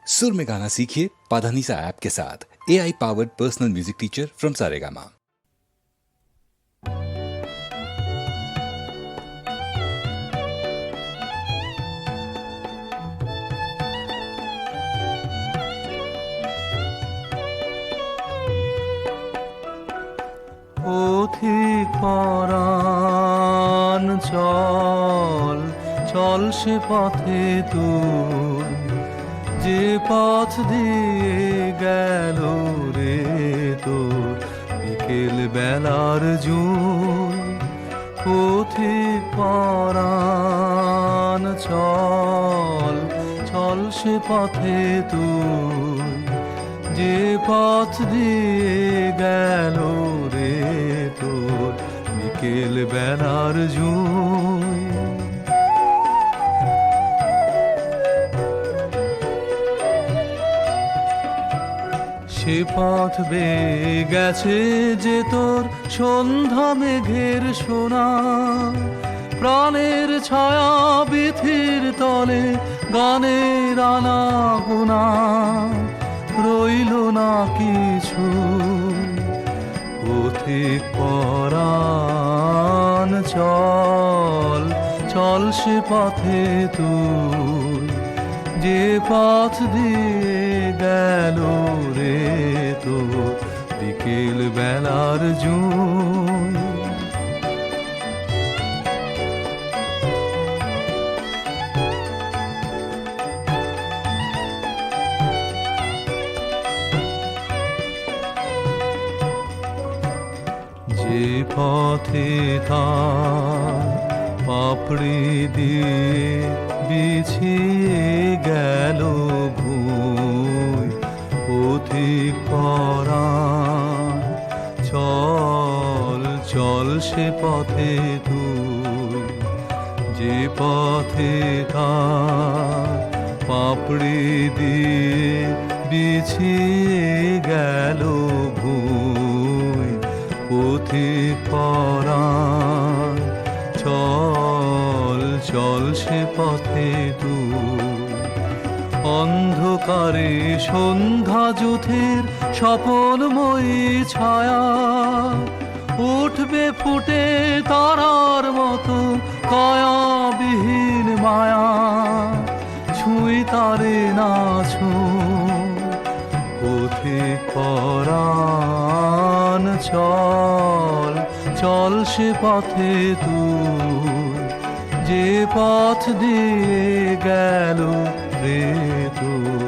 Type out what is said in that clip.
सुर में गाना सीखिए पाधानीसा ऐप के साथ। AI powered personal music teacher from Saregama. পথিক পরাণ চল চল সে পথে তুই, যে পথ দিয়ে গেল রে তোর বিকেল বেলার জুই। পথিক পরাণ চল চল সে পথে তুই, যে পথ দিয়ে গেল রে তোর বিকেল বেলার জুই। সে পথ বেয়ে গেছে যে তোর সন্ধ্যা মেঘের সোনা, প্রাণের ছায়া বিথির তলে গানের আনাগোনা, রইল না কিছু। পথিক পরাণ চল চল সে পথে তুই, যে পথ দিয়ে গেল রে তোর বিকেল বেলার জুই। যে পথে তার পাপড়ি দিয়ে বিছিয়ে গেল ভুই। পথিক পরাণ চল চল সে পথে তুই, যে পথে তার পাপড়ি দিয়ে বিছিয়ে গেল ভুই। পথিক পরাণ চল চল সে পথে তুই, অন্ধকারে সন্ধ্যা যুথের স্বপনময়ী ছায়া, উঠবে ফুটে তারার মতো কায়াবিহীন মায়া, ছুঁই তারে না ছুঁই। পথিক পরাণ চল চল সে পথে তুই, যে পথ দিয়ে গেল রে তোর